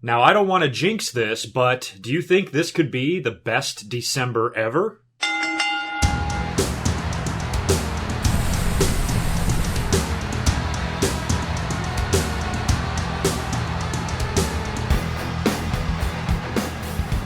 Now, I don't want to jinx this, but do you think this could be the best December ever?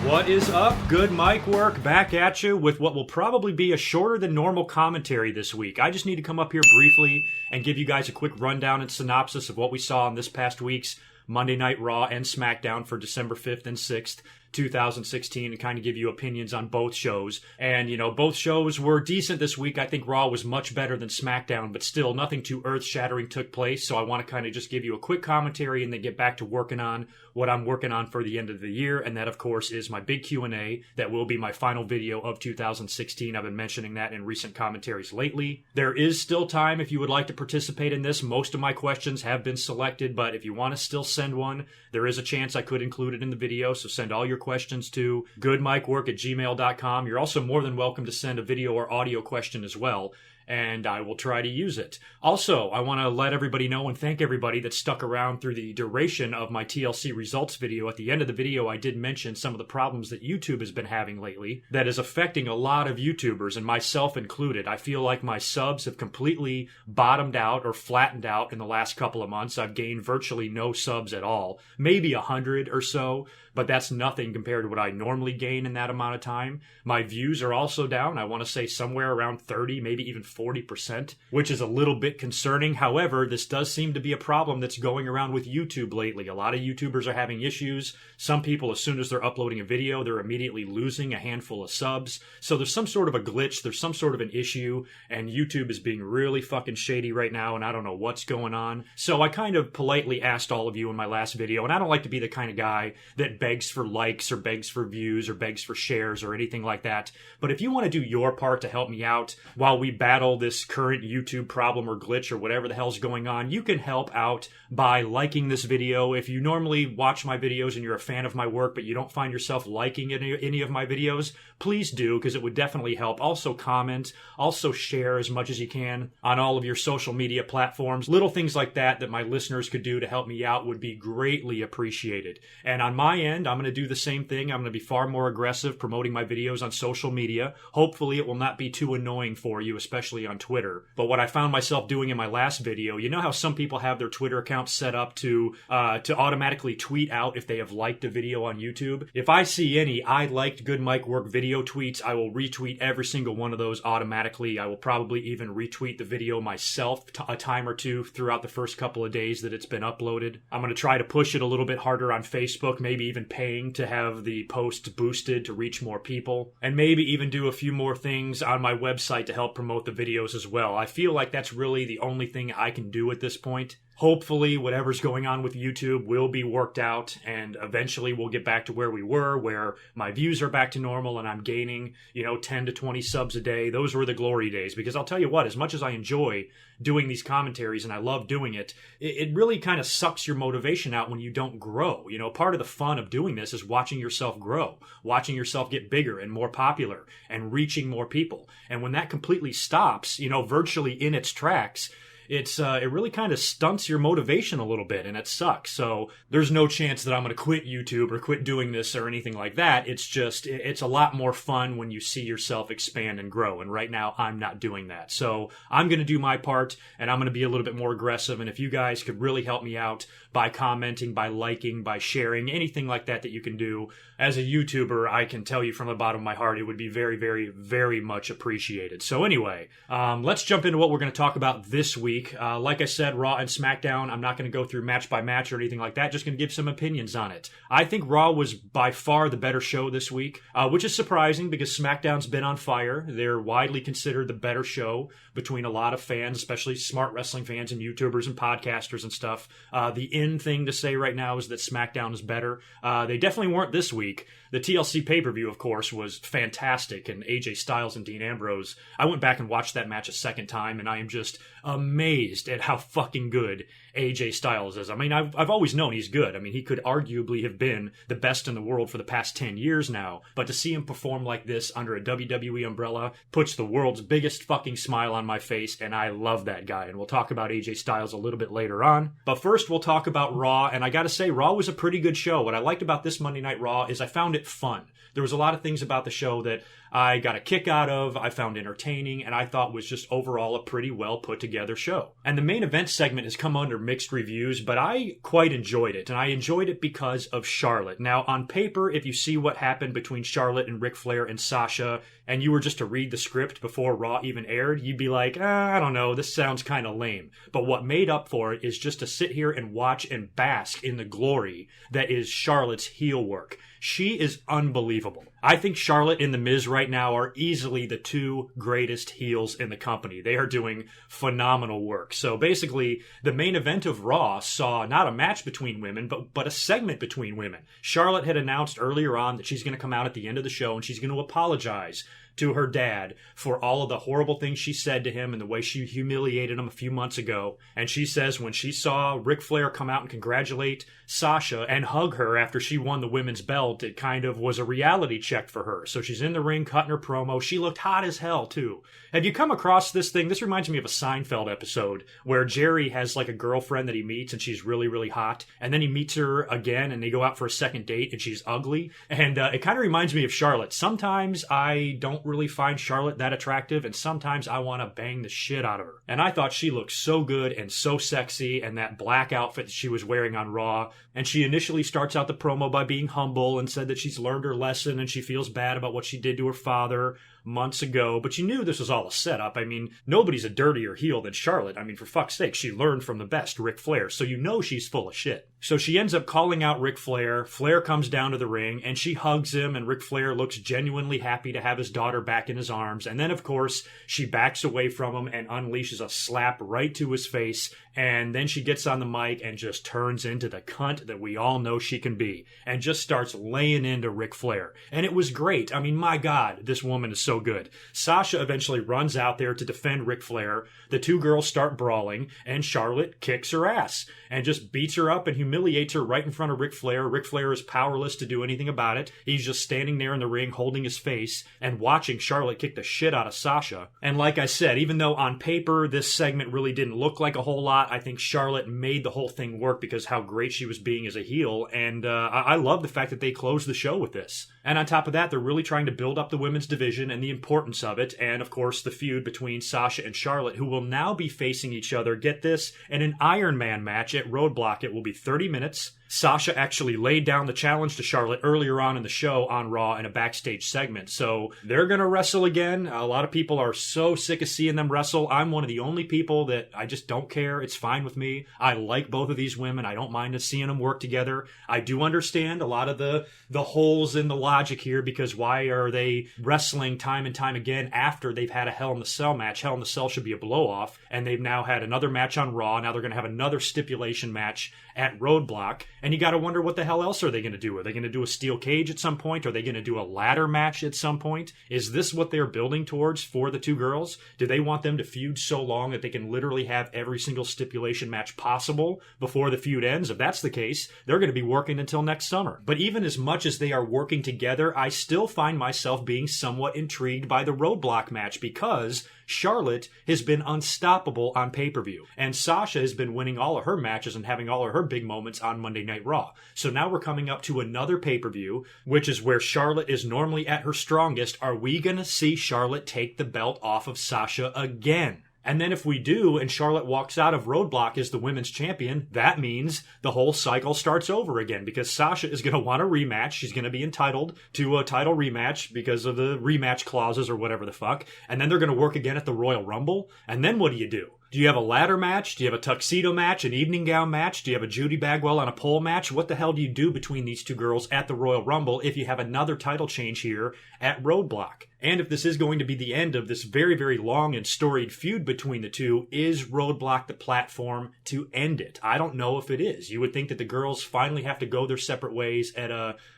What is up? GoodMicWork back at you with what will probably be a shorter than normal commentary this week. I just need to come up here briefly and give you guys a quick rundown and synopsis of what we saw in this past week's Monday Night Raw and Smackdown for December 5th and 6th, 2016, and kind of give you opinions on both shows. And, you know, both shows were decent this week. I think Raw was much better than Smackdown, but still nothing too earth-shattering took place. So I want to kind of just give you a quick commentary and then get back to working on what I'm working on for the end of the year. And that, of course, is my big Q&A. That will be my final video of 2016. I've been mentioning that in recent commentaries lately. There is still time if you would like to participate in this. Most of my questions have been selected, but if you want to still send one, there is a chance I could include it in the video. So send all your questions to goodmicwork@gmail.com. You're also more than welcome to send a video or audio question as well, and I will try to use it. Also, I want to let everybody know and thank everybody that stuck around through the duration of my TLC results video. At the end of the video, I did mention some of the problems that YouTube has been having lately that is affecting a lot of YouTubers, and myself included. I feel like my subs have completely bottomed out or flattened out in the last couple of months. I've gained virtually no subs at all, maybe 100 or so, but that's nothing compared to what I normally gain in that amount of time. My views are also down. I want to say somewhere around 30, maybe even 40%, which is a little bit concerning. However, this does seem to be a problem that's going around with YouTube lately. A lot of YouTubers are having issues. Some people, as soon as they're uploading a video, they're immediately losing a handful of subs. So there's some sort of a glitch, there's some sort of an issue, and YouTube is being really fucking shady right now, and I don't know what's going on. So I kind of politely asked all of you in my last video, and I don't like to be the kind of guy that begs for likes or begs for views or begs for shares or anything like that. But if you want to do your part to help me out while we battle this current YouTube problem or glitch or whatever the hell's going on, you can help out by liking this video. If you normally watch my videos and you're a fan of my work, but you don't find yourself liking any of my videos, please do, because it would definitely help. Also comment, also share as much as you can on all of your social media platforms. Little things like that that my listeners could do to help me out would be greatly appreciated. And on my end, I'm going to do the same thing. I'm going to be far more aggressive promoting my videos on social media. Hopefully it will not be too annoying for you, especially on Twitter. But what I found myself doing in my last video, you know how some people have their Twitter accounts set up to automatically tweet out if they have liked a video on YouTube? If I see any I liked GoodMicWork video tweets, I will retweet every single one of those automatically. I will probably even retweet the video myself a time or two throughout the first couple of days that it's been uploaded. I'm going to try to push it a little bit harder on Facebook, maybe even paying to have the post boosted to reach more people, and maybe even do a few more things on my website to help promote the videos as well. I feel like that's really the only thing I can do at this point. Hopefully, whatever's going on with YouTube will be worked out, and eventually we'll get back to where we were, where my views are back to normal and I'm gaining, 10 to 20 subs a day. Those were the glory days, because I'll tell you what, as much as I enjoy doing these commentaries and I love doing it, it really kind of sucks your motivation out when you don't grow. Part of the fun of doing this is watching yourself grow, watching yourself get bigger and more popular and reaching more people. And when that completely stops, virtually in its tracks, it really kind of stunts your motivation a little bit, and it sucks. So there's no chance that I'm going to quit YouTube or quit doing this or anything like that. It's just, it's a lot more fun when you see yourself expand and grow, and right now I'm not doing that. So I'm going to do my part, and I'm going to be a little bit more aggressive, and if you guys could really help me out by commenting, by liking, by sharing, anything like that you can do, as a YouTuber, I can tell you from the bottom of my heart, it would be very, very, very much appreciated. So anyway, let's jump into what we're going to talk about this week. Like I said, Raw and Smackdown, I'm not going to go through match by match or anything like that, just going to give some opinions on it. I think Raw was by far the better show this week, which is surprising because SmackDown's been on fire. They're widely considered the better show between a lot of fans, especially smart wrestling fans and YouTubers and podcasters and stuff. The in thing to say right now is that SmackDown is better. They definitely weren't this week. The TLC pay-per-view, of course, was fantastic, and AJ Styles and Dean Ambrose, I went back and watched that match a second time, and I am just amazed at how fucking good AJ Styles is. I mean, I've always known he's good. I mean, he could arguably have been the best in the world for the past 10 years now, but to see him perform like this under a WWE umbrella puts the world's biggest fucking smile on my face, and I love that guy. And we'll talk about AJ Styles a little bit later on. But first, we'll talk about Raw, and I gotta say, Raw was a pretty good show. What I liked about this Monday Night Raw is I found it fun. There was a lot of things about the show that I got a kick out of, I found entertaining, and I thought was just overall a pretty well put together show. And the main event segment has come under mixed reviews, but I quite enjoyed it, and I enjoyed it because of Charlotte. Now, on paper, if you see what happened between Charlotte and Ric Flair and Sasha, and you were just to read the script before Raw even aired, you'd be like, I don't know, this sounds kind of lame. But what made up for it is just to sit here and watch and bask in the glory that is Charlotte's heel work. She is unbelievable. I think Charlotte and The Miz right now are easily the two greatest heels in the company. They are doing phenomenal work. So basically, the main event of Raw saw not a match between women, but a segment between women. Charlotte had announced earlier on that she's going to come out at the end of the show and she's going to apologize to her dad for all of the horrible things she said to him and the way she humiliated him a few months ago. And she says when she saw Ric Flair come out and congratulate Sasha and hug her after she won the women's belt, it kind of was a reality check for her. So she's in the ring cutting her promo. She looked hot as hell, too. Have you come across this thing? This reminds me of a Seinfeld episode where Jerry has like a girlfriend that he meets and she's really, really hot. And then he meets her again and they go out for a second date and she's ugly. And it kind of reminds me of Charlotte. Sometimes I don't really find Charlotte that attractive, and sometimes I want to bang the shit out of her. And I thought she looked so good and so sexy, and that black outfit that she was wearing on Raw. And she initially starts out the promo by being humble and said that she's learned her lesson and she feels bad about what she did to her father months ago, but you knew this was all a setup. I mean, nobody's a dirtier heel than Charlotte. I mean, for fuck's sake, she learned from the best, Ric Flair, so you know she's full of shit. So she ends up calling out Ric Flair. Flair comes down to the ring, and she hugs him, and Ric Flair looks genuinely happy to have his daughter back in his arms. And then, of course, she backs away from him and unleashes a slap right to his face, and then she gets on the mic and just turns into the cunt that we all know she can be, and just starts laying into Ric Flair. And it was great. I mean, my God, this woman is so good. Sasha eventually runs out there to defend Ric Flair. The two girls start brawling, and Charlotte kicks her ass and just beats her up and humiliates her right in front of Ric Flair. Ric Flair is powerless to do anything about it. He's just standing there in the ring holding his face and watching Charlotte kick the shit out of Sasha. And like I said, even though on paper this segment really didn't look like a whole lot, I think Charlotte made the whole thing work because how great she was being as a heel. And I love the fact that they closed the show with this. And on top of that, they're really trying to build up the women's division and the importance of it. And of course, the feud between Sasha and Charlotte, who will now be facing each other, get this, in an Iron Man match at Roadblock. It will be 30 minutes. Sasha actually laid down the challenge to Charlotte earlier on in the show on Raw in a backstage segment. So they're going to wrestle again. A lot of people are so sick of seeing them wrestle. I'm one of the only people that I just don't care. It's fine with me. I like both of these women. I don't mind seeing them work together. I do understand a lot of the holes in the logic here, because why are they wrestling time and time again after they've had a Hell in the Cell match? Hell in the Cell should be a blow-off, and they've now had another match on Raw. Now they're going to have another stipulation match at Roadblock. And you got to wonder, what the hell else are they going to do? Are they going to do a steel cage at some point? Are they going to do a ladder match at some point? Is this what they're building towards for the two girls? Do they want them to feud so long that they can literally have every single stipulation match possible before the feud ends? If that's the case, they're going to be working until next summer. But even as much as they are working together, I still find myself being somewhat intrigued by the Roadblock match, because Charlotte has been unstoppable on pay-per-view, and Sasha has been winning all of her matches and having all of her big moments on Monday Night Raw. So now we're coming up to another pay-per-view, which is where Charlotte is normally at her strongest. Are we going to see Charlotte take the belt off of Sasha again? And then if we do, and Charlotte walks out of Roadblock as the women's champion, that means the whole cycle starts over again, because Sasha is going to want a rematch. She's going to be entitled to a title rematch because of the rematch clauses or whatever the fuck. And then they're going to work again at the Royal Rumble. And then what do you do? Do you have a ladder match? Do you have a tuxedo match, an evening gown match? Do you have a Judy Bagwell on a pole match? What the hell do you do between these two girls at the Royal Rumble if you have another title change here at Roadblock? And if this is going to be the end of this very, very long and storied feud between the two, is Roadblock the platform to end it? I don't know if it is. You would think that the girls finally have to go their separate ways at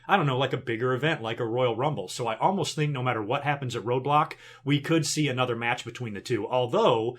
like a bigger event, like a Royal Rumble. So I almost think no matter what happens at Roadblock, we could see another match between the two. Although,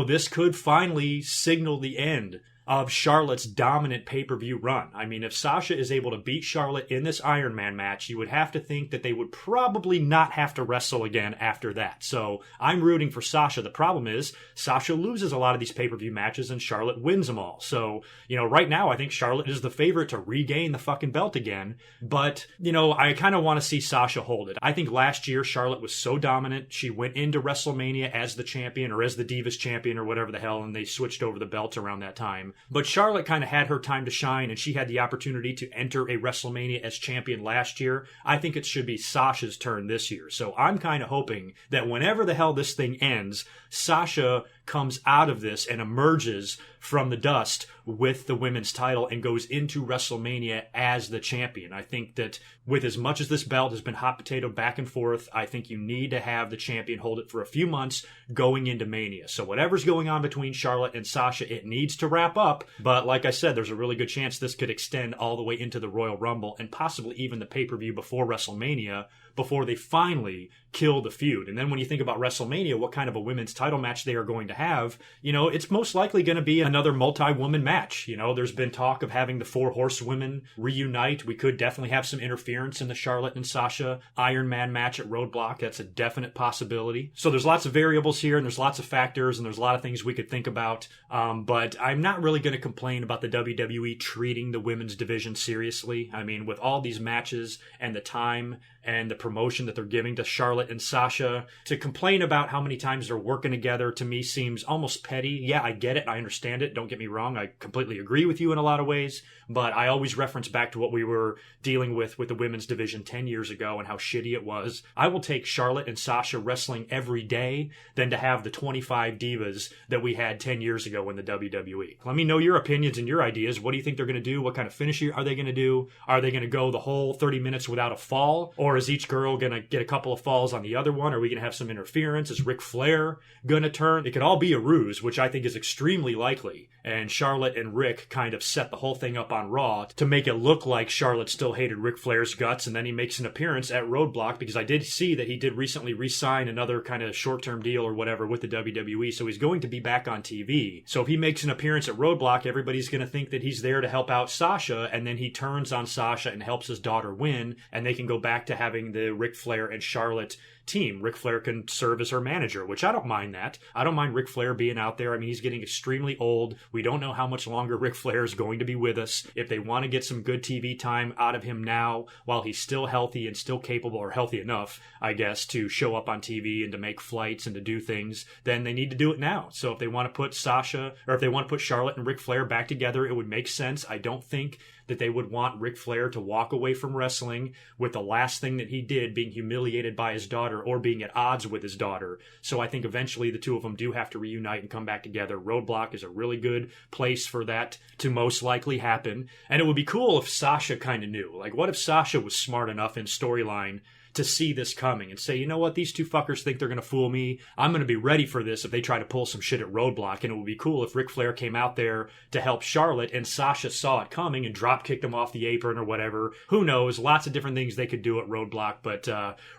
this could finally signal the end of Charlotte's dominant pay-per-view run. I mean, if Sasha is able to beat Charlotte in this Iron Man match, you would have to think that they would probably not have to wrestle again after that. So I'm rooting for Sasha. The problem is Sasha loses a lot of these pay-per-view matches and Charlotte wins them all. So, right now I think Charlotte is the favorite to regain the fucking belt again. But, I kind of want to see Sasha hold it. I think last year Charlotte was so dominant. She went into WrestleMania as the champion or as the Divas champion or whatever the hell, and they switched over the belts around that time. But Charlotte kind of had her time to shine, and she had the opportunity to enter a WrestleMania as champion last year. I think it should be Sasha's turn this year. So I'm kind of hoping that whenever the hell this thing ends, Sasha comes out of this and emerges from the dust with the women's title and goes into WrestleMania as the champion. I think that with as much as this belt has been hot potato back and forth, I think you need to have the champion hold it for a few months going into Mania. So whatever's going on between Charlotte and Sasha, it needs to wrap up. But like I said, there's a really good chance this could extend all the way into the Royal Rumble and possibly even the pay-per-view before WrestleMania, before they finally kill the feud. And then when you think about WrestleMania, what kind of a women's title match they are going to have, it's most likely going to be another multi-woman match. There's been talk of having the 4 horsewomen reunite. We could definitely have some interference in the Charlotte and Sasha Iron Man match at Roadblock. That's a definite possibility. So there's lots of variables here, and there's lots of factors, and there's a lot of things we could think about. But I'm not really going to complain about the WWE treating the women's division seriously. I mean, with all these matches and the time and the promotion that they're giving to Charlotte and Sasha, to complain about how many times they're working together, to me seems almost petty. Yeah, I get it. I understand it. Don't get me wrong. I completely agree with you in a lot of ways, but I always reference back to what we were dealing with the women's division 10 years ago and how shitty it was. I will take Charlotte and Sasha wrestling every day than to have the 25 divas that we had 10 years ago in the WWE. Let me know your opinions and your ideas. What do you think they're going to do? What kind of finish are they going to do? Are they going to go the whole 30 minutes without a fall? Or is each girl going to get a couple of falls on the other one? Are we going to have some interference? Is Ric Flair going to turn? It could all be a ruse, which I think is extremely likely. And Charlotte and Ric kind of set the whole thing up on Raw to make it look like Charlotte still hated Ric Flair's guts, and then he makes an appearance at Roadblock, because I did see that he did recently re-sign another kind of short-term deal or whatever with the WWE, so he's going to be back on TV. So if he makes an appearance at Roadblock, everybody's going to think that he's there to help out Sasha, and then he turns on Sasha and helps his daughter win, and they can go back to having the Ric Flair and Charlotte team. Ric Flair can serve as her manager, which I don't mind that. I don't mind Ric Flair being out there. I mean, he's getting extremely old. We don't know how much longer Ric Flair is going to be with us. If they want to get some good TV time out of him now, while he's still healthy and still capable, or healthy enough, I guess, to show up on TV and to make flights and to do things, then they need to do it now. So if they want to put Sasha, or if they want to put Charlotte and Ric Flair back together, it would make sense. I don't think that they would want Ric Flair to walk away from wrestling with the last thing that he did being humiliated by his daughter or being at odds with his daughter. So I think eventually the two of them do have to reunite and come back together. Roadblock is a really good place for that to most likely happen. And it would be cool if Sasha kind of knew. Like, what if Sasha was smart enough in storyline to see this coming and say, you know what, these two fuckers think they're going to fool me. I'm going to be ready for this if they try to pull some shit at Roadblock. And it would be cool if Ric Flair came out there to help Charlotte and Sasha saw it coming and drop kicked him off the apron or whatever. Who knows? Lots of different things they could do at Roadblock. But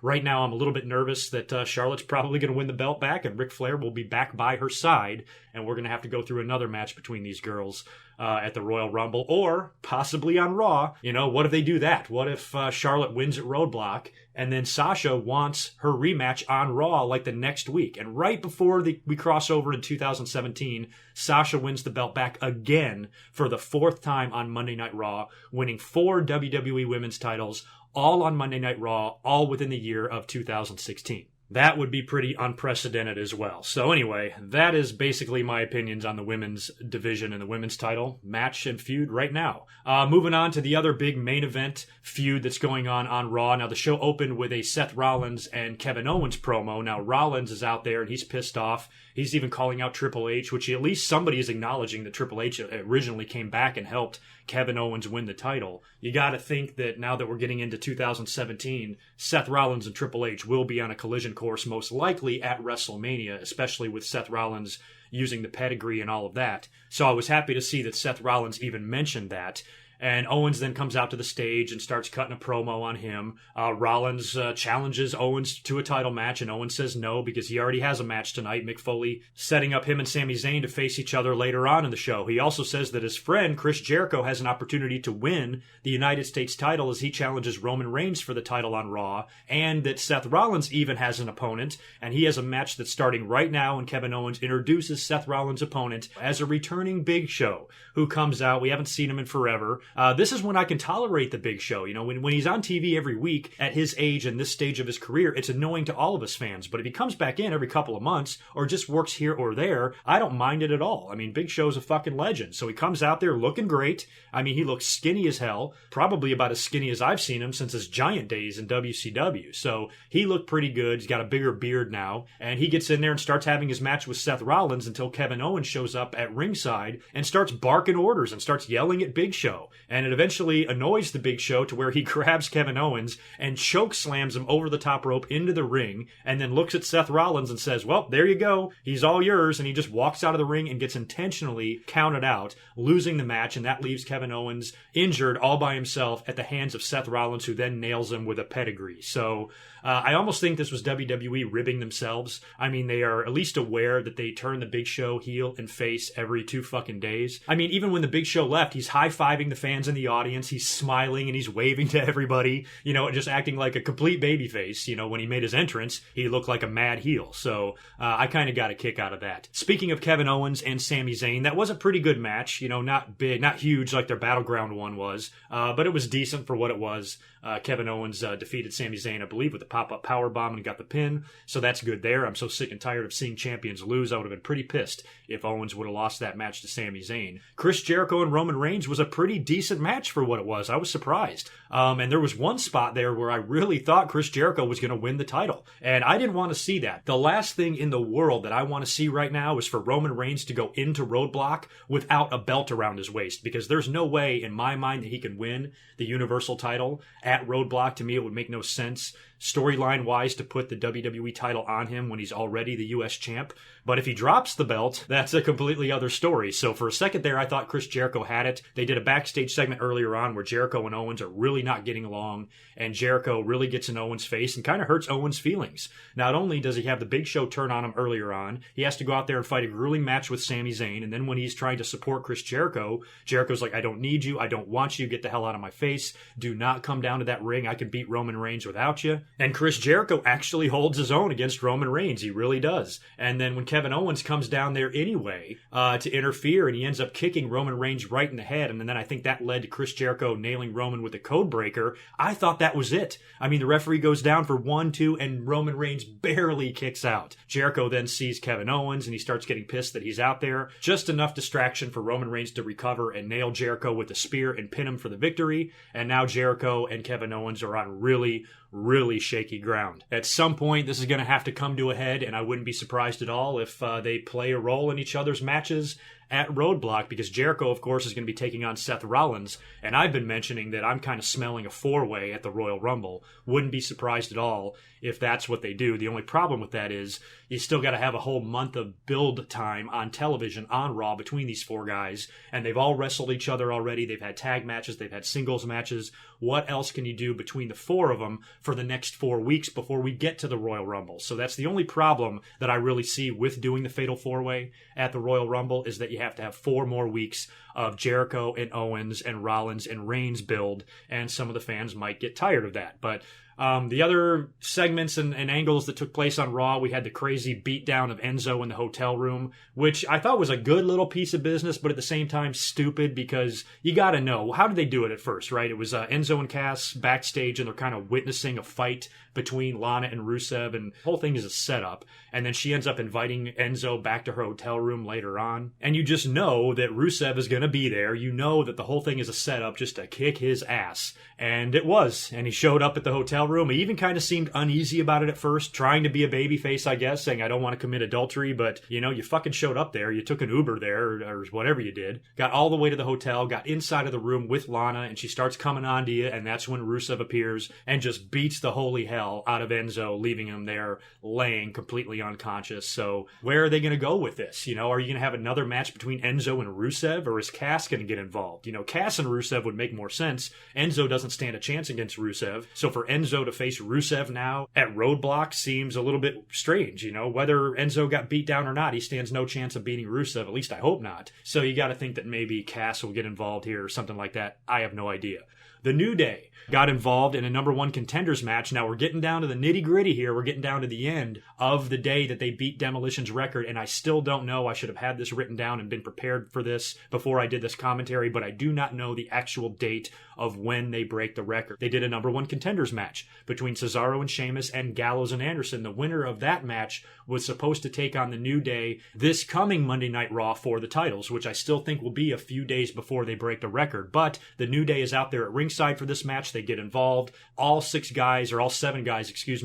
right now I'm a little bit nervous that Charlotte's probably going to win the belt back and Ric Flair will be back by her side. And we're going to have to go through another match between these girls at the Royal Rumble, or possibly on Raw. What if they do that? What if Charlotte wins at Roadblock and then Sasha wants her rematch on Raw like the next week? And right before we cross over in 2017, Sasha wins the belt back again for the 4th time on Monday Night Raw, winning 4 WWE women's titles, all on Monday Night Raw, all within the year of 2016. That would be pretty unprecedented as well. So anyway, that is basically my opinions on the women's division and the women's title match and feud right now. Moving on to the other big main event feud that's going on Raw. Now, the show opened with a Seth Rollins and Kevin Owens promo. Now, Rollins is out there and he's pissed off. He's even calling out Triple H, which at least somebody is acknowledging that Triple H originally came back and helped Kevin Owens win the title. You got to think that now that we're getting into 2017, Seth Rollins and Triple H will be on a collision course most likely at WrestleMania, especially with Seth Rollins using the pedigree and all of that. So I was happy to see that Seth Rollins even mentioned that. And Owens then comes out to the stage and starts cutting a promo on him. Rollins challenges Owens to a title match, and Owens says no because he already has a match tonight. Mick Foley setting up him and Sami Zayn to face each other later on in the show. He also says that his friend Chris Jericho has an opportunity to win the United States title as he challenges Roman Reigns for the title on Raw, and that Seth Rollins even has an opponent, and he has a match that's starting right now, and Kevin Owens introduces Seth Rollins' opponent as a returning Big Show who comes out. We haven't seen him in forever. This is when I can tolerate the Big Show. You know, when he's on TV every week at his age and this stage of his career, it's annoying to all of us fans. But if he comes back in every couple of months or just works here or there, I don't mind it at all. I mean, Big Show's a fucking legend. So he comes out there looking great. I mean, he looks skinny as hell, probably about as skinny as I've seen him since his Giant days in WCW. So he looked pretty good. He's got a bigger beard now. And he gets in there and starts having his match with Seth Rollins until Kevin Owens shows up at ringside and starts barking orders and starts yelling at Big Show. And it eventually annoys the Big Show to where he grabs Kevin Owens and choke slams him over the top rope into the ring, and then looks at Seth Rollins and says, well, there you go. He's all yours. And he just walks out of the ring and gets intentionally counted out, losing the match. And that leaves Kevin Owens injured all by himself at the hands of Seth Rollins, who then nails him with a pedigree. So I almost think this was WWE ribbing themselves. I mean, they are at least aware that they turn the Big Show heel and face every 2 fucking days. I mean, even when the Big Show left, he's high-fiving the fans in the audience. He's smiling and he's waving to everybody, you know, just acting like a complete babyface. You know, when he made his entrance, he looked like a mad heel. So I kind of got a kick out of that. Speaking of Kevin Owens and Sami Zayn, that was a pretty good match. You know, not big, not huge like their Battleground one was, but it was decent for what it was. Kevin Owens defeated Sami Zayn, I believe, with a pop-up powerbomb and got the pin. So that's good there. I'm so sick and tired of seeing champions lose. I would have been pretty pissed if Owens would have lost that match to Sami Zayn. Chris Jericho and Roman Reigns was a pretty decent match for what it was. I was surprised. And there was one spot there where I really thought Chris Jericho was going to win the title. And I didn't want to see that. The last thing in the world that I want to see right now is for Roman Reigns to go into Roadblock without a belt around his waist, because there's no way in my mind that he can win the Universal title at Roadblock. To me, it would make no sense storyline wise to put the WWE title on him when he's already the US champ. But if he drops the belt, that's a completely other story. So for a second there, I thought Chris Jericho had it. They did a backstage segment earlier on where Jericho and Owens are really not getting along, and Jericho really gets in Owens' face and kind of hurts Owens' feelings. Not only does he have the Big Show turn on him earlier on, he has to go out there and fight a grueling match with Sami Zayn, and then when he's trying to support Chris Jericho, Jericho's like, I don't need you, I don't want you, get the hell out of my face, do not come down to that ring, I can beat Roman Reigns without you. And Chris Jericho actually holds his own against Roman Reigns, he really does. And then when Kevin Owens comes down there anyway to interfere, and he ends up kicking Roman Reigns right in the head, and then I think that led to Chris Jericho nailing Roman with a code breaker. I thought that was it. I mean, the referee goes down for 1, 2, and Roman Reigns barely kicks out. Jericho then sees Kevin Owens, and he starts getting pissed that he's out there. Just enough distraction for Roman Reigns to recover and nail Jericho with a spear and pin him for the victory. And now Jericho and Kevin Owens are on really shaky ground. At some point, this is going to have to come to a head, and I wouldn't be surprised at all if they play a role in each other's matches at Roadblock, because Jericho, of course, is going to be taking on Seth Rollins, and I've been mentioning that I'm kind of smelling a 4-way at the Royal Rumble. Wouldn't be surprised at all if that's what they do. The only problem with that is you still got to have a whole month of build time on television on Raw between these 4 guys, and they've all wrestled each other already. They've had tag matches, they've had singles matches. What else can you do between the 4 of them for the next 4 weeks before we get to the Royal Rumble? So that's the only problem that I really see with doing the Fatal 4-Way at the Royal Rumble, is that you have to have 4 more weeks of Jericho and Owens and Rollins and Reigns build, and some of the fans might get tired of that. But the other segments and angles that took place on Raw, we had the crazy beatdown of Enzo in the hotel room, which I thought was a good little piece of business, but at the same time stupid, because you got to know, how did they do it at first, right? It was Enzo and Cass backstage, and they're kind of witnessing a fight between Lana and Rusev, and the whole thing is a setup. And then she ends up inviting Enzo back to her hotel room later on. And you just know that Rusev is going to be there. You know that the whole thing is a setup just to kick his ass. And it was. And he showed up at the hotel room. He even kind of seemed uneasy about it at first, trying to be a babyface, I guess, saying, I don't want to commit adultery, but, you know, you fucking showed up there. You took an Uber there, or whatever you did. Got all the way to the hotel, got inside of the room with Lana, and she starts coming on to you, and that's when Rusev appears and just beats the holy hell out of Enzo, leaving him there laying completely unconscious. So where are they going to go with this? You know, are you going to have another match between Enzo and Rusev, or is is Cass going to get involved? Cass and Rusev would make more sense. Enzo doesn't stand a chance against Rusev. So for Enzo to face Rusev now at Roadblock seems a little bit strange. Whether Enzo got beat down or not, he stands no chance of beating Rusev. At least I hope not. So you got to think that maybe Cass will get involved here or something like that. I have no idea. The New Day got involved in a number one contenders match. Now we're getting down to the nitty gritty here. We're getting down to the end of the day that they beat Demolition's record. And I still don't know. I should have had this written down and been prepared for this before I did this commentary, but I do not know the actual date of when they break the record. They did a number one contenders match between Cesaro and Sheamus and Gallows and Anderson. The winner of that match was supposed to take on the New Day this coming Monday Night Raw for the titles, which I still think will be a few days before they break the record. But the New Day is out there at ringside for this match. They get involved. All seven guys,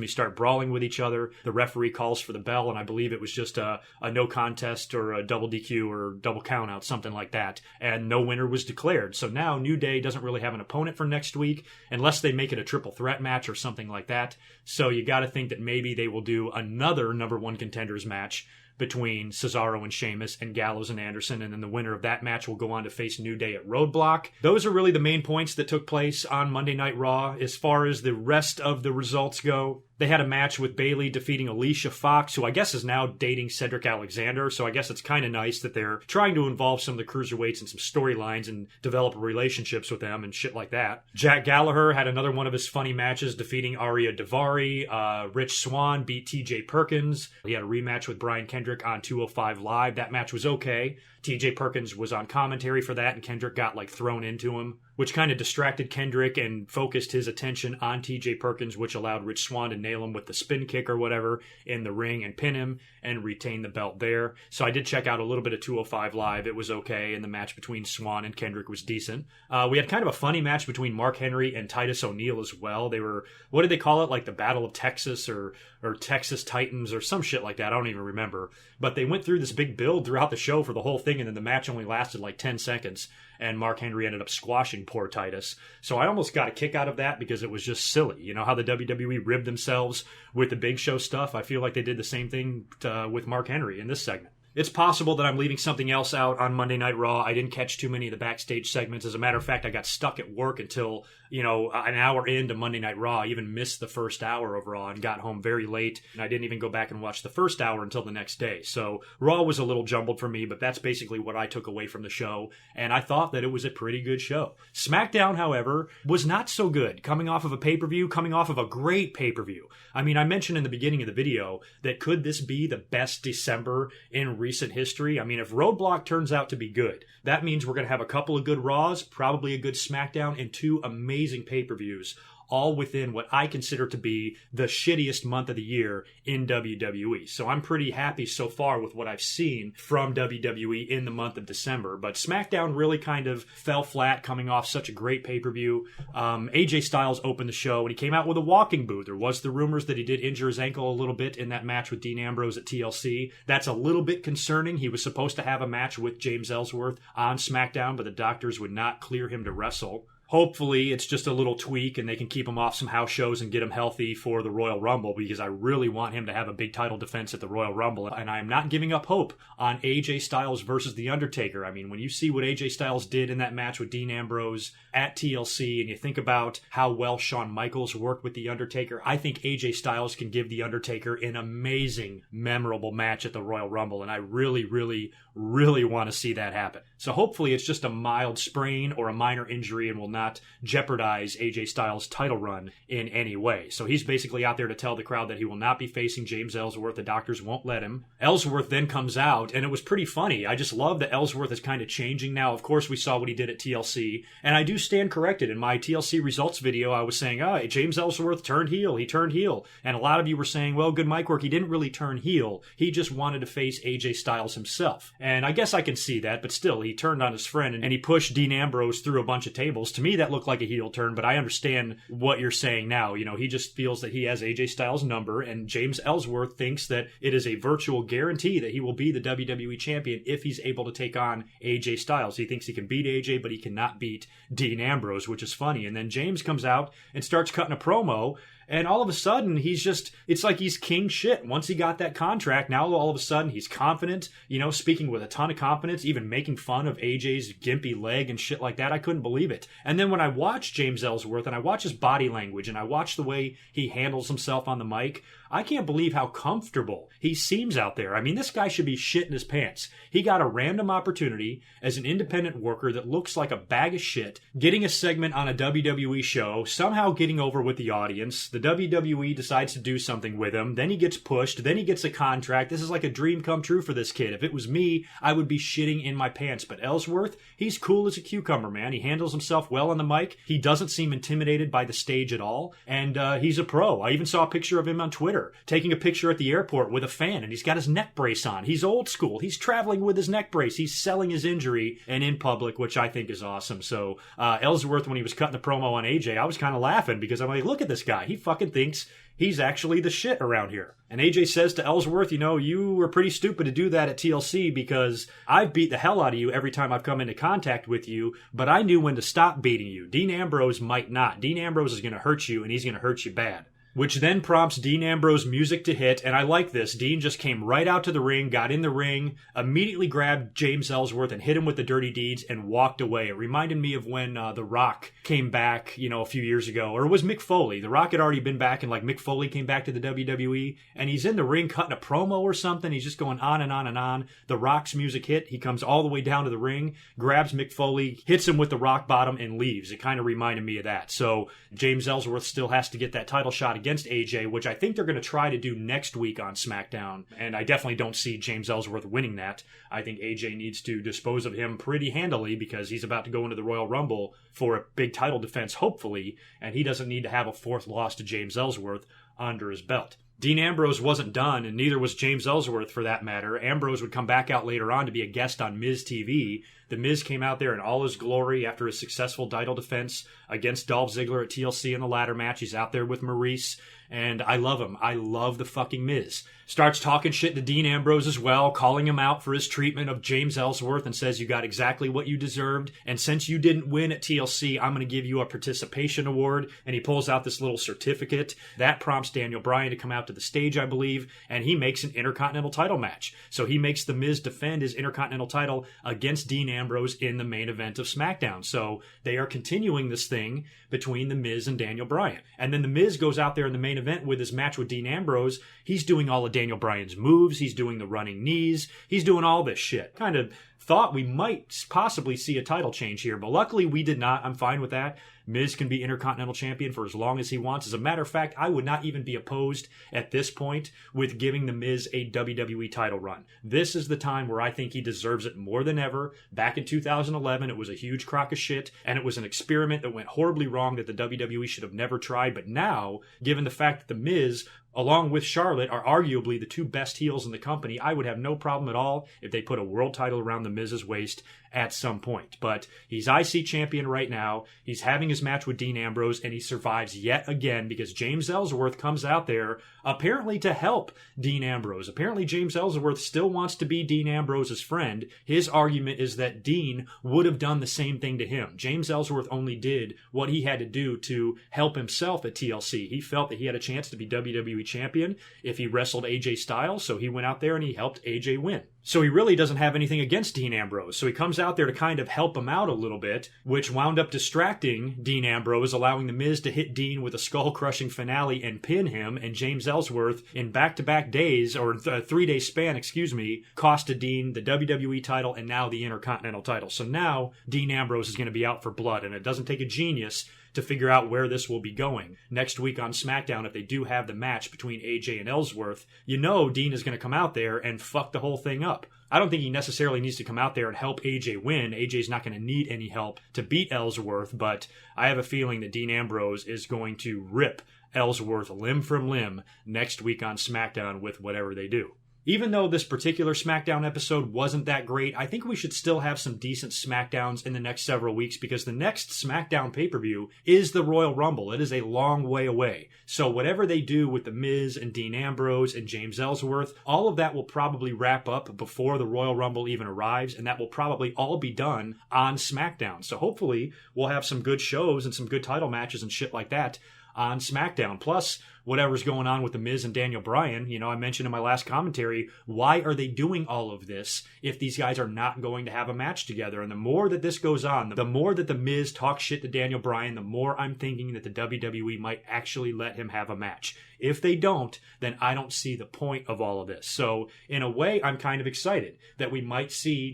start brawling with each other. The referee calls for the bell, and I believe it was just a no contest or a double DQ or double count out, something like that. And no winner was declared. So now New Day doesn't really have an opponent for next week unless they make it a triple threat match or something like that. So you got to think that maybe they will do another number one contenders match between Cesaro and Sheamus and Gallows and Anderson, and then the winner of that match will go on to face New Day at Roadblock. Those are really the main points that took place on Monday Night Raw. As far as the rest of the results go, they had a match with Bayley defeating Alicia Fox, who I guess is now dating Cedric Alexander, so I guess it's kind of nice that they're trying to involve some of the cruiserweights in some storylines and develop relationships with them and shit like that. Jack Gallagher had another one of his funny matches defeating Arya Daivari. Rich Swann beat TJ Perkins. He had a rematch with Brian Kendrick on 205 Live. That match was okay. TJ Perkins was on commentary for that, and Kendrick got thrown into him, which kind of distracted Kendrick and focused his attention on TJ Perkins, which allowed Rich Swann to nail him with the spin kick or whatever in the ring and pin him and retain the belt there. So I did check out a little bit of 205 Live. It was okay, and the match between Swann and Kendrick was decent. We had kind of a funny match between Mark Henry and Titus O'Neil as well. They were, what did they call it? The Battle of Texas or Texas Titans or some shit like that. I don't even remember. But they went through this big build throughout the show for the whole thing, and then the match only lasted 10 seconds, and Mark Henry ended up squashing poor Titus. So I almost got a kick out of that because it was just silly. You know how the WWE ribbed themselves with the Big Show stuff? I feel like they did the same thing with Mark Henry in this segment. It's possible that I'm leaving something else out on Monday Night Raw. I didn't catch too many of the backstage segments. As a matter of fact, I got stuck at work until, an hour into Monday Night Raw. I even missed the first hour of Raw and got home very late. And I didn't even go back and watch the first hour until the next day. So Raw was a little jumbled for me, but that's basically what I took away from the show. And I thought that it was a pretty good show. Smackdown, however, was not so good. Coming off of a pay-per-view, coming off of a great pay-per-view. I mean, I mentioned in the beginning of the video that could this be the best December in recent history? I mean, if Roadblock turns out to be good, that means we're going to have a couple of good Raws, probably a good Smackdown, and two amazing pay-per-views, all within what I consider to be the shittiest month of the year in WWE. So I'm pretty happy so far with what I've seen from WWE in the month of December. But SmackDown really kind of fell flat coming off such a great pay-per-view. AJ Styles opened the show and he came out with a walking boot. There was the rumors that he did injure his ankle a little bit in that match with Dean Ambrose at TLC. That's a little bit concerning. He was supposed to have a match with James Ellsworth on SmackDown, but the doctors would not clear him to wrestle. Hopefully it's just a little tweak and they can keep him off some house shows and get him healthy for the Royal Rumble, because I really want him to have a big title defense at the Royal Rumble. And I am not giving up hope on AJ Styles versus The Undertaker. I mean, when you see what AJ Styles did in that match with Dean Ambrose at TLC and you think about how well Shawn Michaels worked with The Undertaker, I think AJ Styles can give The Undertaker an amazing, memorable match at the Royal Rumble. And I really, really, really want to see that happen. So hopefully it's just a mild sprain or a minor injury and will not jeopardize AJ Styles' title run in any way. So he's basically out there to tell the crowd that he will not be facing James Ellsworth. The doctors won't let him. Ellsworth then comes out, and it was pretty funny. I just love that Ellsworth is kind of changing now. Of course, we saw what he did at TLC, and I do stand corrected. In my TLC results video, I was saying, James Ellsworth turned heel. He turned heel. And a lot of you were saying, well, good mic work. He didn't really turn heel. He just wanted to face AJ Styles himself. And I guess I can see that, but still, he turned on his friend, and he pushed Dean Ambrose through a bunch of tables. To me, that looked like a heel turn, but I understand what you're saying now. You know, he just feels that he has AJ Styles' number, and James Ellsworth thinks that it is a virtual guarantee that he will be the WWE champion if he's able to take on AJ Styles. He thinks he can beat AJ, but he cannot beat Dean Ambrose, which is funny. And then James comes out and starts cutting a promo And all of a sudden, it's like he's king shit. Once he got that contract, now all of a sudden he's confident, speaking with a ton of confidence, even making fun of AJ's gimpy leg and shit like that. I couldn't believe it. And then when I watch James Ellsworth and I watch his body language and I watch the way he handles himself on the mic, I can't believe how comfortable he seems out there. I mean, this guy should be shitting his pants. He got a random opportunity as an independent worker that looks like a bag of shit, getting a segment on a WWE show, somehow getting over with the audience. The WWE decides to do something with him. Then he gets pushed. Then he gets a contract. This is like a dream come true for this kid. If it was me, I would be shitting in my pants. But Ellsworth, he's cool as a cucumber, man. He handles himself well on the mic. He doesn't seem intimidated by the stage at all. And he's a pro. I even saw a picture of him on Twitter taking a picture at the airport with a fan, and he's got his neck brace on. He's old school. He's traveling with his neck brace. He's selling his injury and in public, which I think is awesome. So Ellsworth, when he was cutting the promo on AJ, I was kind of laughing because I'm like, look at this guy. He fucking thinks he's actually the shit around here. And AJ says to Ellsworth, you were pretty stupid to do that at TLC because I've beat the hell out of you every time I've come into contact with you, but I knew when to stop beating you. Dean Ambrose might not. Dean Ambrose is going to hurt you, and he's going to hurt you bad. Which then prompts Dean Ambrose music to hit, and I like this. Dean just came right out to the ring, got in the ring, immediately grabbed James Ellsworth and hit him with the dirty deeds and walked away. It reminded me of when The Rock came back, a few years ago, or it was Mick Foley. The Rock had already been back, and Mick Foley came back to the WWE, and he's in the ring cutting a promo or something. He's just going on and on and on. The Rock's music hit. He comes all the way down to the ring, grabs Mick Foley, hits him with the rock bottom, and leaves. It kind of reminded me of that. So James Ellsworth still has to get that title shot against AJ, which I think they're going to try to do next week on SmackDown. And I definitely don't see James Ellsworth winning that. I think AJ needs to dispose of him pretty handily because he's about to go into the Royal Rumble for a big title defense, hopefully, and he doesn't need to have a fourth loss to James Ellsworth under his belt. Dean Ambrose wasn't done, and neither was James Ellsworth for that matter. Ambrose would come back out later on to be a guest on Miz TV. The Miz came out there in all his glory after his successful title defense against Dolph Ziggler at TLC in the ladder match. He's out there with Maurice, and I love him. I love the fucking Miz. Starts talking shit to Dean Ambrose as well, calling him out for his treatment of James Ellsworth and says you got exactly what you deserved, and since you didn't win at TLC, I'm going to give you a participation award, and he pulls out this little certificate. That prompts Daniel Bryan to come out to the stage, I believe, and he makes an Intercontinental title match. So he makes the Miz defend his Intercontinental title against Dean Ambrose in the main event of SmackDown. So they are continuing this thing between the Miz and Daniel Bryan. And then the Miz goes out there in the main event with his match with Dean Ambrose. He's doing all of Daniel Bryan's moves. He's doing the running knees. He's doing all this shit. Kind of thought we might possibly see a title change here, but luckily we did not. I'm fine with that. Miz can be Intercontinental Champion for as long as he wants. As a matter of fact, I would not even be opposed at this point with giving the Miz a WWE title run. This is the time where I think he deserves it more than ever. Back in 2011, it was a huge crock of shit, and it was an experiment that went horribly wrong that the WWE should have never tried. But now, given the fact that the Miz, along with Charlotte, are arguably the two best heels in the company, I would have no problem at all if they put a world title around the Miz's waist at some point. But he's IC champion right now. He's having his match with Dean Ambrose, and he survives yet again because James Ellsworth comes out there apparently to help Dean Ambrose. Apparently James Ellsworth still wants to be Dean Ambrose's friend. His argument is that Dean would have done the same thing to him. James Ellsworth only did what he had to do to help himself at TLC. He felt that he had a chance to be WWE champion if he wrestled AJ Styles, so he went out there and he helped AJ win. So he really doesn't have anything against Dean Ambrose. So he comes out there to kind of help him out a little bit, which wound up distracting Dean Ambrose, allowing The Miz to hit Dean with a skull-crushing finale and pin him, and James Ellsworth, in back-to-back days, or a 3-day span, costed Dean the WWE title and now the Intercontinental title. So now Dean Ambrose is going to be out for blood, and it doesn't take a genius to figure out where this will be going. Next week on SmackDown, if they do have the match between AJ and Ellsworth, Dean is going to come out there and fuck the whole thing up. I don't think he necessarily needs to come out there and help AJ win. AJ's not going to need any help to beat Ellsworth, but I have a feeling that Dean Ambrose is going to rip Ellsworth limb from limb next week on SmackDown with whatever they do. Even though this particular SmackDown episode wasn't that great, I think we should still have some decent SmackDowns in the next several weeks because the next SmackDown pay-per-view is the Royal Rumble. It is a long way away. So whatever they do with The Miz and Dean Ambrose and James Ellsworth, all of that will probably wrap up before the Royal Rumble even arrives, and that will probably all be done on SmackDown. So hopefully we'll have some good shows and some good title matches and shit like that on SmackDown. Plus, whatever's going on with The Miz and Daniel Bryan. I mentioned in my last commentary, why are they doing all of this if these guys are not going to have a match together? And the more that this goes on, the more that The Miz talks shit to Daniel Bryan, the more I'm thinking that the WWE might actually let him have a match. If they don't, then I don't see the point of all of this. So, in a way, I'm kind of excited that we might see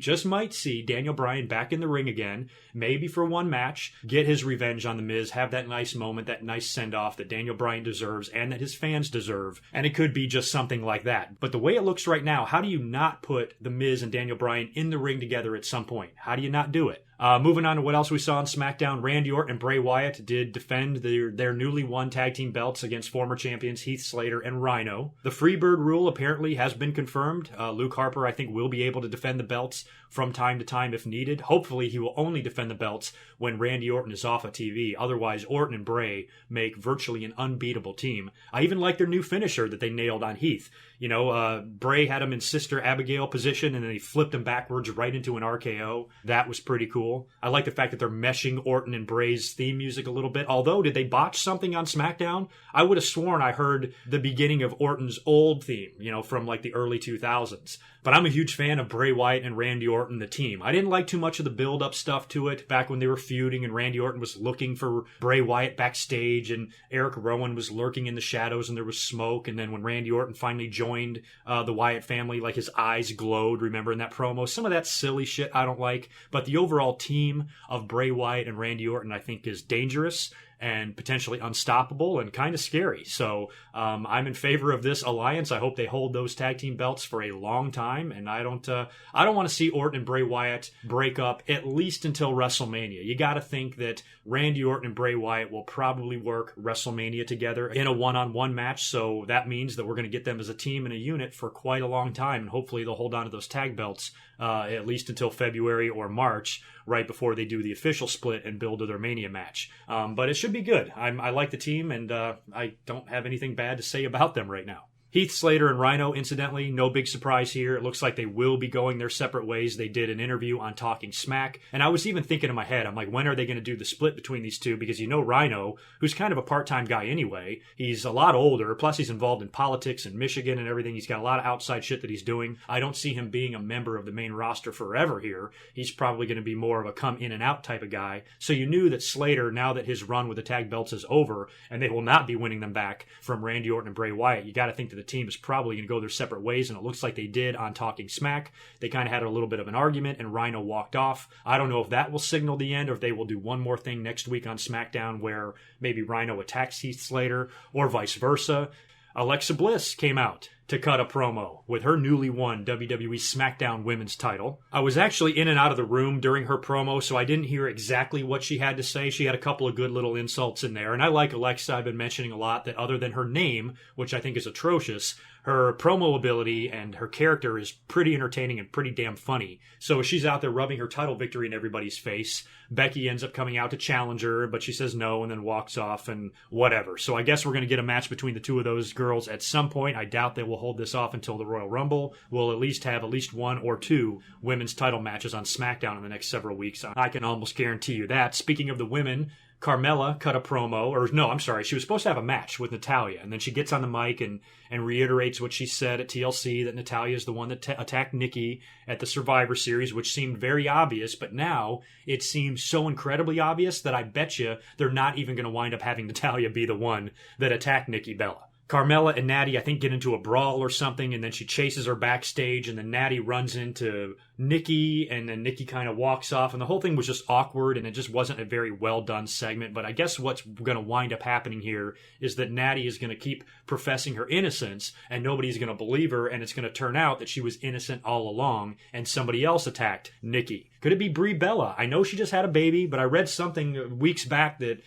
Daniel Bryan back in the ring again, maybe for one match, get his revenge on The Miz, have that nice moment, that nice send-off that Daniel Bryan deserves and that his fans deserve. And it could be just something like that. But the way it looks right now, how do you not put The Miz and Daniel Bryan in the ring together at some point? How do you not do it? Moving on to what else we saw on SmackDown, Randy Orton and Bray Wyatt did defend their newly won tag team belts against former champions Heath Slater and Rhino. The Freebird rule apparently has been confirmed. Luke Harper, I think, will be able to defend the belts from time to time if needed. Hopefully, he will only defend the belts when Randy Orton is off of TV. Otherwise, Orton and Bray make virtually an unbeatable team. I even like their new finisher that they nailed on Heath. Bray had him in Sister Abigail position, and then he flipped him backwards right into an RKO. That was pretty cool. I like the fact that they're meshing Orton and Bray's theme music a little bit. Although, did they botch something on SmackDown? I would have sworn I heard the beginning of Orton's old theme, from like the early 2000s. But I'm a huge fan of Bray Wyatt and Randy Orton, the team. I didn't like too much of the build-up stuff to it back when they were feuding and Randy Orton was looking for Bray Wyatt backstage and Eric Rowan was lurking in the shadows and there was smoke. And then when Randy Orton finally joined the Wyatt family, like his eyes glowed, remember in that promo? Some of that silly shit I don't like. But the overall team of Bray Wyatt and Randy Orton, I think, is dangerous and potentially unstoppable and kind of scary. So I'm in favor of this alliance. I hope they hold those tag team belts for a long time, and I don't want to see Orton and Bray Wyatt break up at least until WrestleMania. You got to think that Randy Orton and Bray Wyatt will probably work WrestleMania together in a one-on-one match, so that means that we're going to get them as a team and a unit for quite a long time, and hopefully they'll hold on to those tag belts at least until February or March, right before they do the official split and build to their Mania match. But it should be good. I like the team, and I don't have anything bad to say about them right now. Heath Slater and Rhino, incidentally, no big surprise here. It looks like they will be going their separate ways. They did an interview on Talking Smack, and I was even thinking in my head, I'm like, when are they going to do the split between these two? Because Rhino, who's kind of a part-time guy anyway, he's a lot older, plus he's involved in politics in Michigan and everything. He's got a lot of outside shit that he's doing. I don't see him being a member of the main roster forever here. He's probably going to be more of a come-in-and-out type of guy. So you knew that Slater, now that his run with the tag belts is over, and they will not be winning them back from Randy Orton and Bray Wyatt, you got to think that the team is probably going to go their separate ways, and it looks like they did on Talking Smack. They kind of had a little bit of an argument, and Rhino walked off. I don't know if that will signal the end, or if they will do one more thing next week on SmackDown where maybe Rhino attacks Heath Slater, or vice versa. Alexa Bliss came out to cut a promo with her newly won WWE SmackDown Women's title. I was actually in and out of the room during her promo, so I didn't hear exactly what she had to say. She had a couple of good little insults in there, and I like Alexa. I've been mentioning a lot that other than her name, which I think is atrocious, her promo ability and her character is pretty entertaining and pretty damn funny. So she's out there rubbing her title victory in everybody's face. Becky ends up coming out to challenge her, but she says no and then walks off and whatever. So I guess we're going to get a match between the two of those girls at some point. I doubt they will hold this off until the Royal Rumble. We'll at least have at least one or two women's title matches on SmackDown in the next several weeks. I can almost guarantee you that. Speaking of the women, Carmella cut a promo, or no, I'm sorry, she was supposed to have a match with Natalya, and then she gets on the mic and reiterates what she said at TLC, that Natalya is the one that attacked Nikki at the Survivor Series, which seemed very obvious, but now it seems so incredibly obvious that I bet you they're not even going to wind up having Natalya be the one that attacked Nikki Bella. Carmella and Natty, I think, get into a brawl or something, and then she chases her backstage, and then Natty runs into Nikki, and then Nikki kind of walks off, and the whole thing was just awkward, and it just wasn't a very well-done segment. But I guess what's going to wind up happening here is that Natty is going to keep professing her innocence, and nobody's going to believe her, and it's going to turn out that she was innocent all along, and somebody else attacked Nikki. Could it be Brie Bella? I know she just had a baby, but I read something weeks back that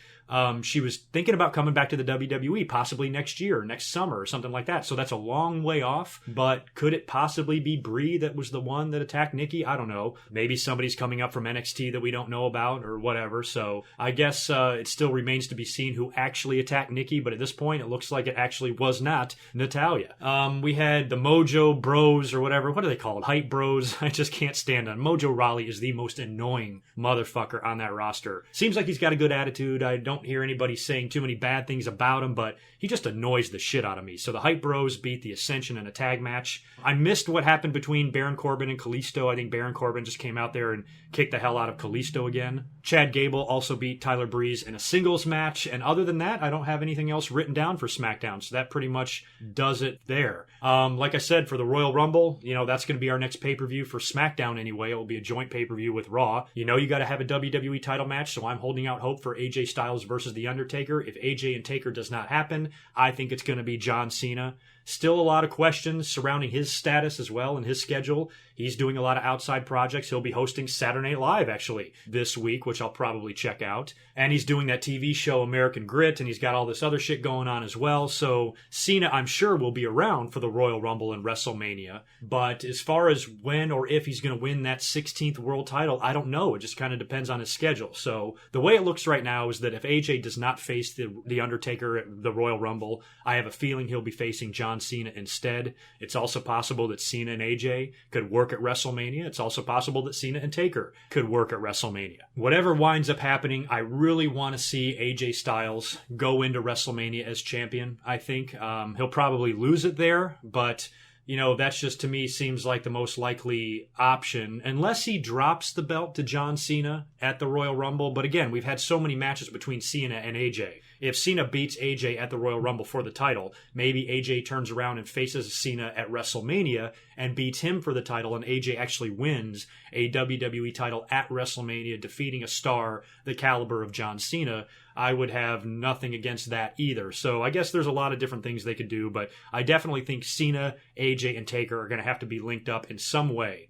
she was thinking about coming back to the WWE possibly next year, next summer, or something like that. So that's a long way off. But could it possibly be Brie that was the one that attacked Nikki? I don't know. Maybe somebody's coming up from NXT that we don't know about or whatever. So I guess it still remains to be seen who actually attacked Nikki. But at this point, it looks like it actually was not Natalya. We had the Mojo Bros or whatever. What are they called? Hype Bros. I just can't stand them. Mojo Rawley is the most annoying motherfucker on that roster. Seems like he's got a good attitude. I don't don't hear anybody saying too many bad things about him, but he just annoys the shit out of me. So the Hype Bros beat the Ascension in a tag match. I missed what happened between Baron Corbin and Kalisto. I think Baron Corbin just came out there and kicked the hell out of Kalisto again. Chad Gable also beat Tyler Breeze in a singles match. And other than that, I don't have anything else written down for SmackDown. So that pretty much does it there. Like I said, for the Royal Rumble, that's going to be our next pay-per-view for SmackDown anyway. It will be a joint pay-per-view with Raw. You got to have a WWE title match, so I'm holding out hope for AJ Styles versus The Undertaker. If AJ and Taker does not happen, I think it's going to be John Cena. Still a lot of questions surrounding his status as well and his schedule. He's doing a lot of outside projects. He'll be hosting Saturday Night Live, actually, this week, which I'll probably check out. And he's doing that TV show American Grit, and he's got all this other shit going on as well. So Cena, I'm sure, will be around for the Royal Rumble and WrestleMania. But as far as when or if he's going to win that 16th world title, I don't know. It just kind of depends on his schedule. So the way it looks right now is that if AJ does not face the Undertaker at the Royal Rumble, I have a feeling he'll be facing John Cena instead. It's also possible that Cena and AJ could work at WrestleMania. It's also possible that Cena and Taker could work at WrestleMania. Whatever winds up happening, I really want to see AJ Styles go into WrestleMania as champion. I think he'll probably lose it there, but that's just, to me, seems like the most likely option, unless he drops the belt to John Cena at the Royal Rumble. But again, we've had so many matches between Cena and AJ. If Cena beats AJ at the Royal Rumble for the title, maybe AJ turns around and faces Cena at WrestleMania and beats him for the title, and AJ actually wins a WWE title at WrestleMania, defeating a star the caliber of John Cena. I would have nothing against that either. So I guess there's a lot of different things they could do, but I definitely think Cena, AJ, and Taker are going to have to be linked up in some way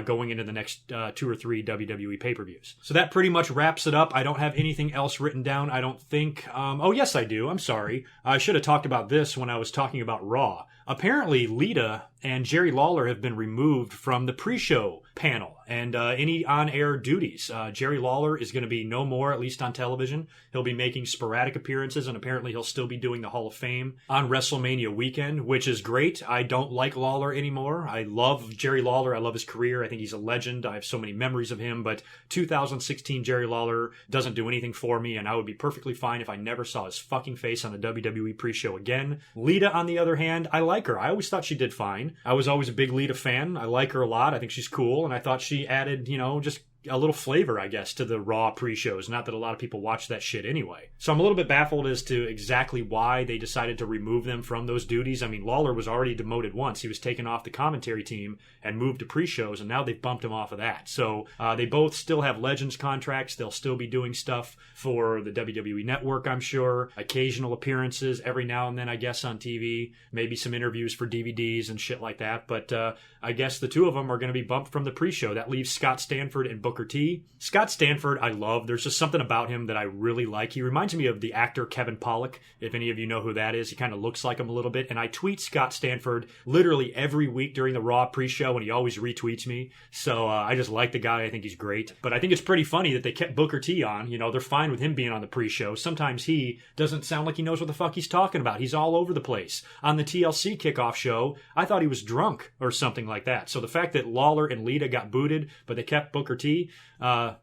going into the next 2 or 3 WWE pay-per-views. So that pretty much wraps it up. I don't have anything else written down, I don't think. Oh, yes, I do. I'm sorry. I should have talked about this when I was talking about Raw. Apparently, Lita and Jerry Lawler have been removed from the pre-show panel and any on-air duties. Jerry Lawler is going to be no more, at least on television. He'll be making sporadic appearances, and apparently he'll still be doing the Hall of Fame on WrestleMania weekend, which is great. I don't like Lawler anymore. I love Jerry Lawler. I love his career. I think he's a legend. I have so many memories of him, but 2016 Jerry Lawler doesn't do anything for me, and I would be perfectly fine if I never saw his fucking face on a WWE pre-show again. Lita, on the other hand, I like her. I always thought she did fine. I was always a big Lita fan. I like her a lot. I think she's cool, and I thought she added, just a little flavor, I guess, to the Raw pre-shows. Not that a lot of people watch that shit anyway. So I'm a little bit baffled as to exactly why they decided to remove them from those duties. I mean, Lawler was already demoted once. He was taken off the commentary team and moved to pre-shows, and now they've bumped him off of that. So they both still have Legends contracts. They'll still be doing stuff for the WWE Network, I'm sure. Occasional appearances every now and then, I guess, on TV. Maybe some interviews for DVDs and shit like that. But I guess the two of them are going to be bumped from the pre-show. That leaves Scott Stanford and Booker T. Scott Stanford, I love. There's just something about him that I really like. He reminds me of the actor Kevin Pollak, if any of you know who that is. He kind of looks like him a little bit. And I tweet Scott Stanford literally every week during the Raw pre-show, and he always retweets me. So I just like the guy. I think he's great. But I think it's pretty funny that they kept Booker T on. They're fine with him being on the pre-show. Sometimes he doesn't sound like he knows what the fuck he's talking about. He's all over the place. On the TLC kickoff show, I thought he was drunk or something like that. So the fact that Lawler and Lita got booted, but they kept Booker T,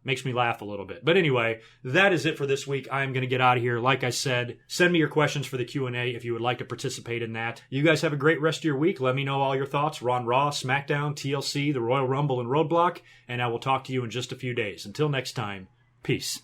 makes me laugh a little bit. But anyway, that is it for this week. I'm going to get out of here. Like I said, send me your questions for the Q&A if you would like to participate in that. You guys have a great rest of your week. Let me know all your thoughts. We're on Raw, SmackDown, TLC, the Royal Rumble, and Roadblock, and I will talk to you in just a few days. Until next time, peace.